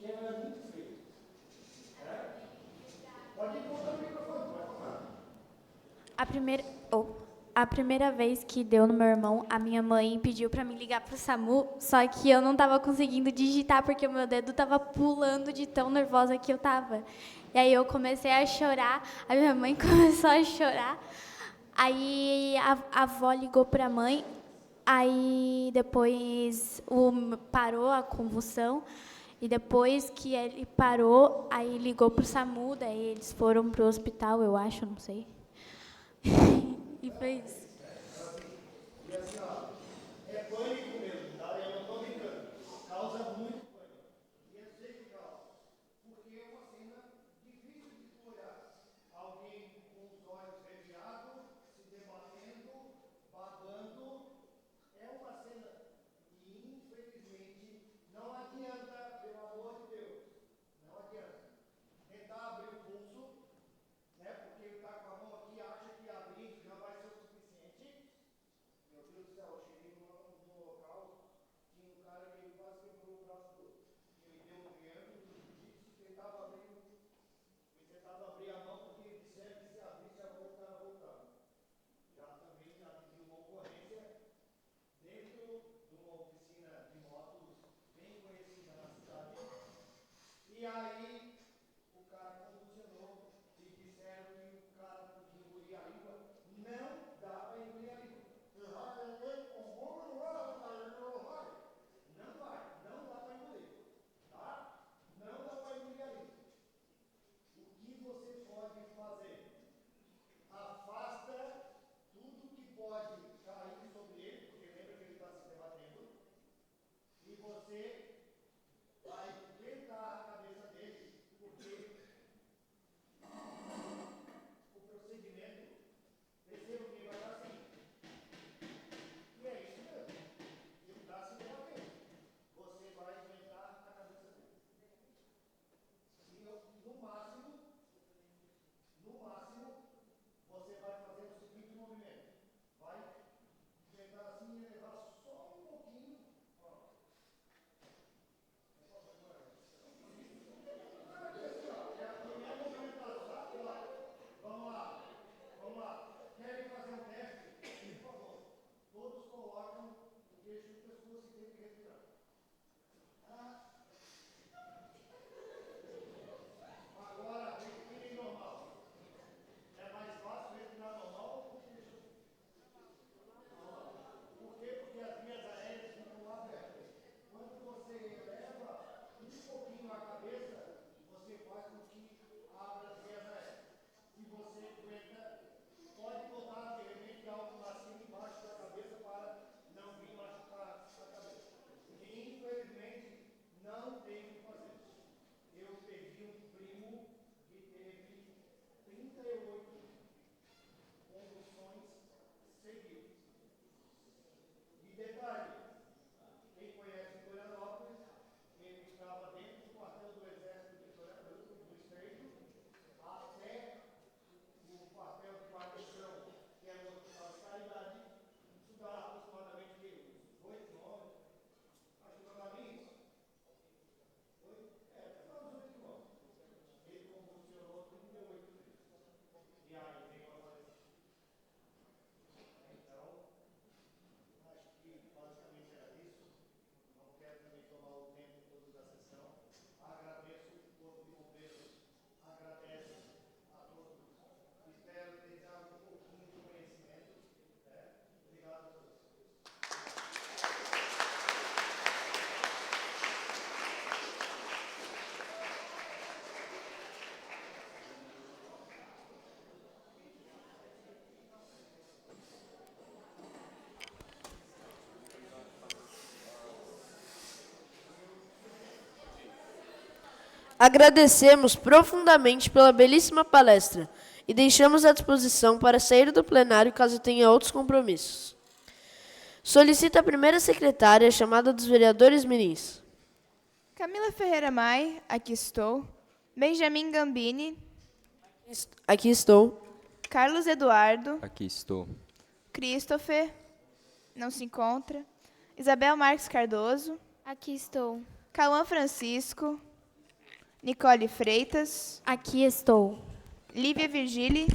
E ela é muito feia. Pode ir contar o microfone, pode falar. A primeira vez que deu no meu irmão, a minha mãe pediu para mim ligar pro SAMU, só que eu não estava conseguindo digitar porque o meu dedo estava pulando de tão nervosa que eu estava. E aí eu comecei a chorar, a minha mãe começou a chorar, Aí a avó ligou para a mãe, aí depois parou a convulsão, e depois que ele parou, aí ligou para o SAMU, daí eles foram para o hospital, eu acho, não sei. E foi isso. E assim, ó, é pânico mesmo, tá? Eu não estou brincando. Causa muito pânico. E é sei que causa. Porque é uma cena difícil de tu olhar. Alguém com os olhos reviados, se debatendo, babando. É uma cena que, infelizmente, não adianta, pelo amor de Deus, não adianta. Tentar abrir o pulso, né? Porque ele está com a mão aqui, acha que abrir já vai ser o suficiente. Meu Deus do céu, eu cheguei num local, tinha um cara que ele quase quebrou o braço todo. Ele deu um triângulo do jiu-jitsu e tentava abrir a mão, porque ele disseram que se abrisse a mão, o cara voltava. Já também já pedi uma ocorrência dentro de uma oficina de motos bem conhecida na cidade. E aí o cara convulsionou e disseram que o cara podia engolir a língua. Não dá para engolir a língua. Não vai, não dá para engolir, tá? Não dá para engolir a língua. O que você pode fazer? Afasta tudo que pode cair sobre ele, porque lembra que ele está se debatendo, e você vai tentar a cabeça dele, porque o procedimento, perceba que vai dar assim. E é isso mesmo. Ele está se debatendo. Você vai aguentar a cabeça dele. E no máximo, você vai fazer o seguinte movimento. Vai tentar assim e elevar só um pouquinho. Ó. É a primeira movimentação, tá? Vamos lá. Querem fazer um teste? Por favor. Todos colocam o queixo no pescoço e tem que respirar. Agora, respirem normal. É mais fácil respirar normal ou com o queixo? Por quê? Porque as vias aéreas ficam abertas. Quando você eleva um pouquinho a cabeça, você faz com que abra as vias aéreas. Se você aguenta, pode botar de repente algo assim embaixo da cabeça para não vir machucar a cabeça. E infelizmente não tem o que fazer. Eu perdi um primo que teve 38 convulsões seguidas. E detalhe, quem conhece Florianópolis, ele estava dentro do quartel do Exército de Florianópolis, do Estreito, até o quartel de guarnição, que é o Hospital de Caridade, isso dá aproximadamente 8 quilômetros, acho que não dá nem isso. Dá uns 8 quilômetros. Ele convulsionou 38 vezes. E aí veio a falecer. Então, acho que basicamente era isso. Não quero também tomar o tempo todo da sessão. Agradeço o Corpo de Bombeiros, agradeço a todos. Espero ter dado um pouquinho de conhecimento. Obrigado a todos. Agradecemos profundamente pela belíssima palestra e deixamos à disposição para sair do plenário caso tenha outros compromissos. Solicito a primeira secretária, chamada dos vereadores mirins. Camila Ferreira Mai, aqui estou. Benjamin Gambini, Aqui estou. Carlos Eduardo, Aqui estou. Christopher, não se encontra. Isabel Marques Cardoso, Aqui estou. Cauã Francisco, Nicole Freitas, Aqui estou. Lívia Virgili,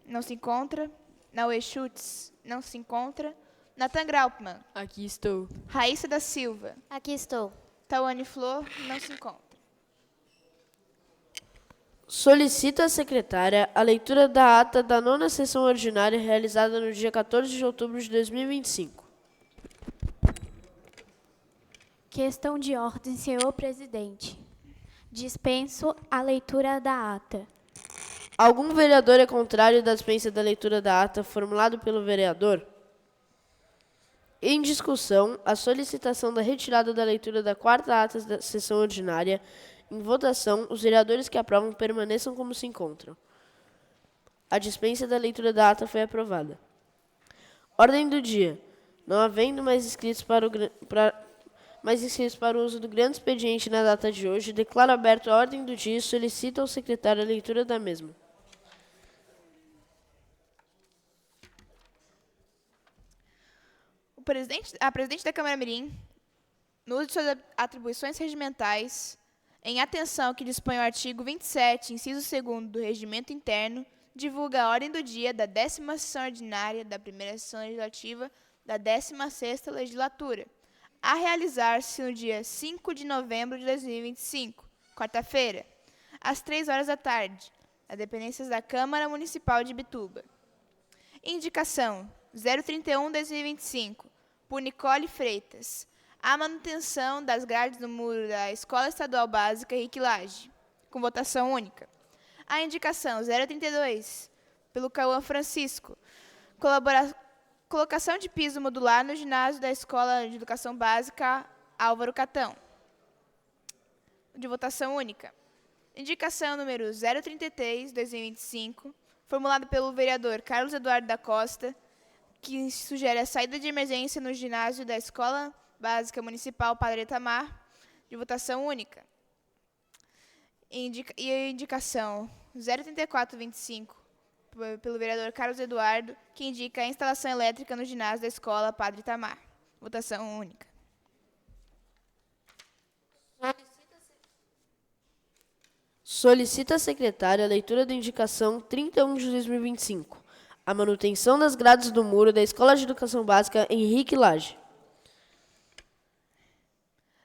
não se encontra. Naue Schutz, não se encontra. Nathan Graupmann, Aqui estou. Raíssa da Silva, Aqui estou. Tawane Flor, não se encontra. Solicita a secretária a leitura da ata da 9ª sessão ordinária realizada no dia 14 de outubro de 2025. Questão de ordem, senhor presidente. Dispenso a leitura da ata. Algum vereador é contrário da dispensa da leitura da ata formulado pelo vereador? Em discussão, a solicitação da retirada da leitura da 4ª ata da sessão ordinária. Em votação, os vereadores que aprovam permaneçam como se encontram. A dispensa da leitura da ata foi aprovada. Ordem do dia. Não havendo mais inscritos para o uso do grande expediente na data de hoje, declaro aberto a ordem do dia e solicito ao secretário a leitura da mesma. A presidente da Câmara Mirim, no uso de suas atribuições regimentais, em atenção ao que dispõe o artigo 27, inciso 2º do Regimento Interno, divulga a ordem do dia da 10ª sessão ordinária da primeira sessão legislativa da 16ª legislatura, a realizar-se no dia 5 de novembro de 2025, quarta-feira, às 15h, nas dependências da Câmara Municipal de Ibituba. Indicação 031/2025, por Nicole Freitas, a manutenção das grades do muro da Escola Estadual Básica Henrique Lage, com votação única. A indicação 032, pelo Cauã Francisco, colocação de piso modular no ginásio da Escola de Educação Básica Álvaro Catão, de votação única. Indicação número 033/2025, formulada pelo vereador Carlos Eduardo da Costa, que sugere a saída de emergência no ginásio da Escola Básica Municipal Padre Itamar, de votação única. E a indicação 034/25, pelo vereador Carlos Eduardo, que indica a instalação elétrica no ginásio da Escola Padre Itamar. Votação única. Solicita a secretária a leitura da indicação 31 de 2025, a manutenção das grades do muro da Escola de Educação Básica Henrique Lage.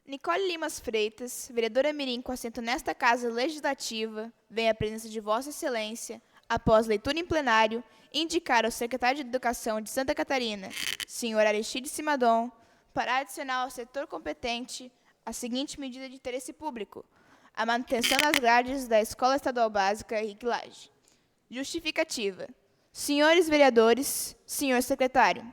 Nicole Limas Freitas, vereadora mirim com assento nesta Casa Legislativa, vem à presença de Vossa Excelência, após leitura em plenário, indicar ao secretário de Educação de Santa Catarina, senhor Aristide Simadon, para adicionar ao setor competente a seguinte medida de interesse público: a manutenção das grades da Escola Estadual Básica Henrique Lage. Justificativa. Senhores vereadores, senhor secretário,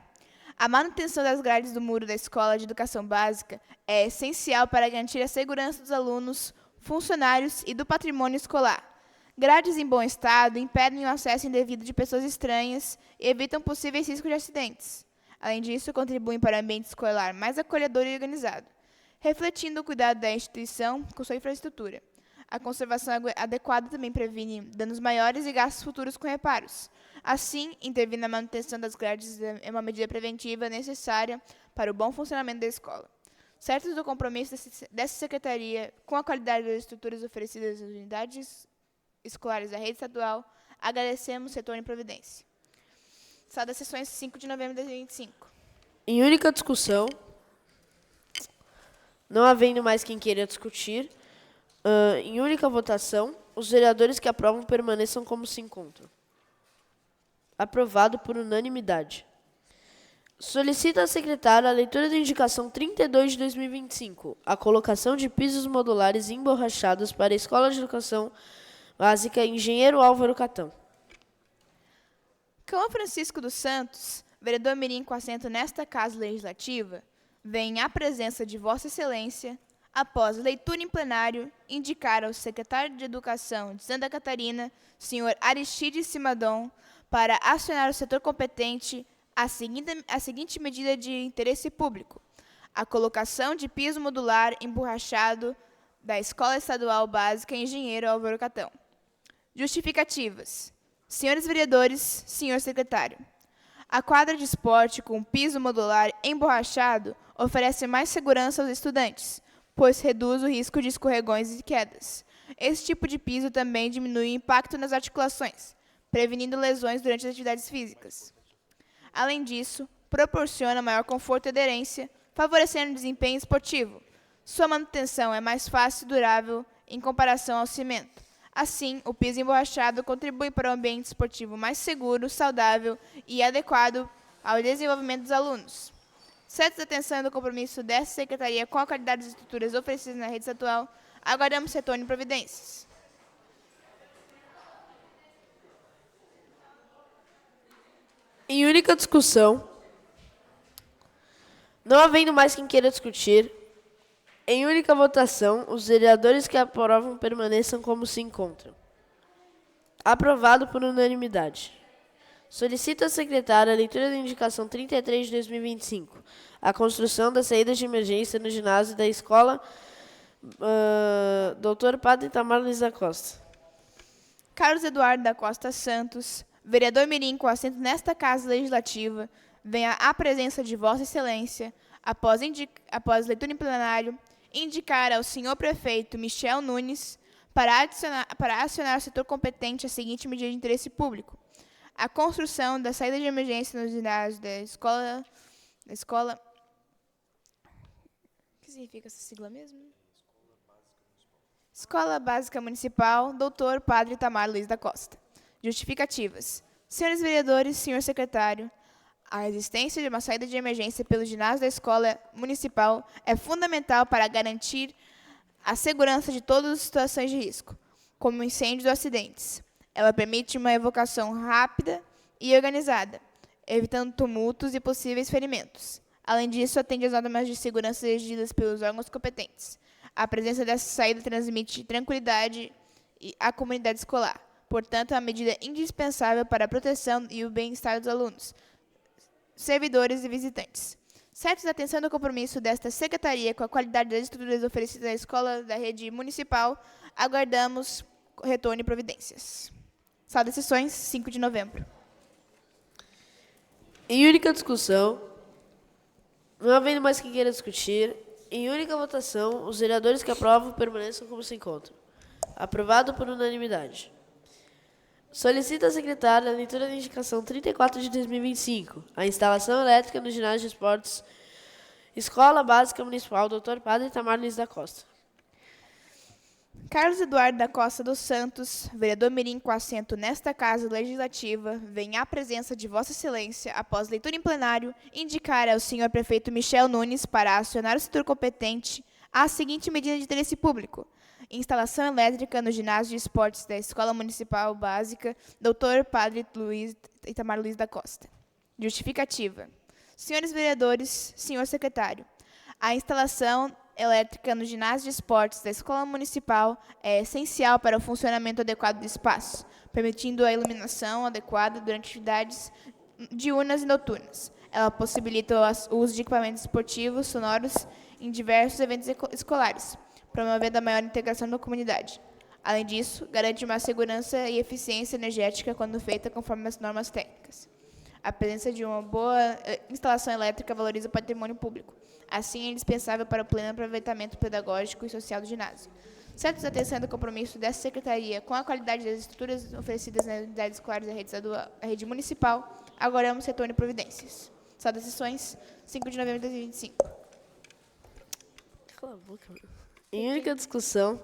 a manutenção das grades do muro da Escola de Educação Básica é essencial para garantir a segurança dos alunos, funcionários e do patrimônio escolar. Grades em bom estado impedem o acesso indevido de pessoas estranhas e evitam possíveis riscos de acidentes. Além disso, contribuem para o ambiente escolar mais acolhedor e organizado, refletindo o cuidado da instituição com sua infraestrutura. A conservação adequada também previne danos maiores e gastos futuros com reparos. Assim, intervir na manutenção das grades é uma medida preventiva necessária para o bom funcionamento da escola. Certos do compromisso dessa secretaria com a qualidade das estruturas oferecidas às unidades escolares da rede estadual, agradecemos o setor em providência. Sala das sessões 5 de novembro de 2025. Em única discussão, não havendo mais quem queira discutir, em única votação, os vereadores que aprovam permaneçam como se encontram. Aprovado por unanimidade. Solicita a secretária a leitura da indicação 32 de 2025, a colocação de pisos modulares emborrachados para a Escola de Educação Básica Engenheiro Álvaro Catão. Cauã Francisco dos Santos, vereador mirim com assento nesta Casa Legislativa, vem à presença de Vossa Excelência, após leitura em plenário, indicar ao secretário de Educação de Santa Catarina, senhor Aristide Simadon, para acionar o setor competente a seguinte medida de interesse público: a colocação de piso modular emborrachado da Escola Estadual Básica Engenheiro Álvaro Catão. Justificativas. Senhores vereadores, senhor secretário, a quadra de esporte com piso modular emborrachado oferece mais segurança aos estudantes, pois reduz o risco de escorregões e quedas. Esse tipo de piso também diminui o impacto nas articulações, prevenindo lesões durante as atividades físicas. Além disso, proporciona maior conforto e aderência, favorecendo o desempenho esportivo. Sua manutenção é mais fácil e durável em comparação ao cimento. Assim, o piso emborrachado contribui para um ambiente esportivo mais seguro, saudável e adequado ao desenvolvimento dos alunos. Certos da atenção e do compromisso dessa secretaria com a qualidade das estruturas oferecidas na rede estadual, aguardamos retorno e providências. Em única discussão, não havendo mais quem queira discutir, em única votação, os vereadores que aprovam permaneçam como se encontram. Aprovado por unanimidade. Solicito à secretária a leitura da indicação 33 de 2025, a construção das saídas de emergência no ginásio da escola Dr. Padre Itamar Luiz da Costa. Carlos Eduardo da Costa Santos, vereador mirim com assento nesta Casa Legislativa, venha à presença de Vossa Excelência, após leitura em plenário, indicar ao senhor prefeito Michel Nunes para acionar o setor competente a seguinte medida de interesse público: a construção da saída de emergência nos ginásios da escola. O que significa essa sigla mesmo? Escola Básica Municipal, Dr. Padre Itamar Luiz da Costa. Justificativas. Senhores vereadores, senhor secretário, a existência de uma saída de emergência pelo ginásio da escola municipal é fundamental para garantir a segurança de todas as situações de risco, como incêndios ou acidentes. Ela permite uma evacuação rápida e organizada, evitando tumultos e possíveis ferimentos. Além disso, atende às normas de segurança exigidas pelos órgãos competentes. A presença dessa saída transmite tranquilidade à comunidade escolar. Portanto, é uma medida indispensável para a proteção e o bem-estar dos alunos, servidores e visitantes. Certos da atenção e do compromisso desta secretaria com a qualidade das estruturas oferecidas à escola da rede municipal, aguardamos retorno e providências. Sala de sessões, 5 de novembro. Em única discussão, não havendo mais quem queira discutir, em única votação, os vereadores que aprovam permaneçam como se encontram. Aprovado por unanimidade. Solicito à secretária a leitura da indicação 34 de 2025, a instalação elétrica no ginásio de esportes Escola Básica Municipal Dr. Padre Itamar Luiz da Costa. Carlos Eduardo da Costa dos Santos, vereador mirim com assento nesta Casa Legislativa, vem à presença de Vossa Excelência, após leitura em plenário, indicar ao senhor prefeito Michel Nunes para acionar o setor competente a seguinte medida de interesse público: instalação elétrica no ginásio de esportes da Escola Municipal Básica Dr. Padre Itamar Luiz da Costa. Justificativa. Senhores vereadores, senhor secretário, a instalação elétrica no ginásio de esportes da Escola Municipal é essencial para o funcionamento adequado do espaço, permitindo a iluminação adequada durante atividades diurnas e noturnas. Ela possibilita o uso de equipamentos esportivos sonoros em diversos eventos escolares, promovendo a maior integração da comunidade. Além disso, garante uma segurança e eficiência energética quando feita conforme as normas técnicas. A presença de uma boa instalação elétrica valoriza o patrimônio público. Assim, é indispensável para o pleno aproveitamento pedagógico e social do ginásio. Certos da atenção e do compromisso dessa secretaria com a qualidade das estruturas oferecidas nas unidades escolares da rede municipal, aguardamos retorno e providências. Sala das sessões, 5 de novembro de 2025. Cala a boca, meu. Em única discussão,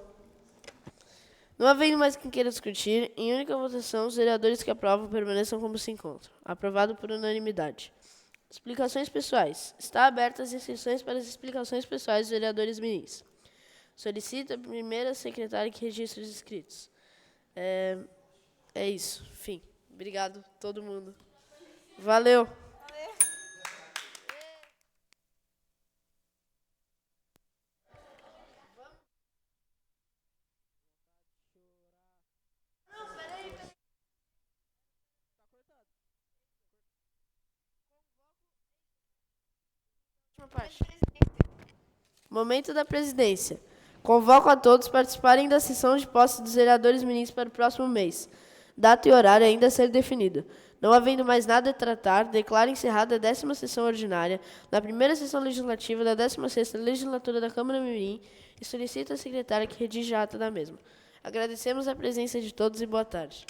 não havendo mais quem queira discutir, em única votação, os vereadores que aprovam permaneçam como se encontram. Aprovado por unanimidade. Explicações pessoais. Está aberta as inscrições para as explicações pessoais dos vereadores mirins. Solicito a primeira secretária que registre os inscritos. É isso. Fim. Obrigado, todo mundo. Valeu. Momento da presidência. Convoco a todos participarem da sessão de posse dos vereadores mirins para o próximo mês. Data e horário ainda a ser definido. Não havendo mais nada a tratar, declaro encerrada a 10ª sessão ordinária da primeira sessão legislativa da 16ª legislatura da Câmara Mirim e solicito à secretária que redija a ata da mesma. Agradecemos a presença de todos e boa tarde.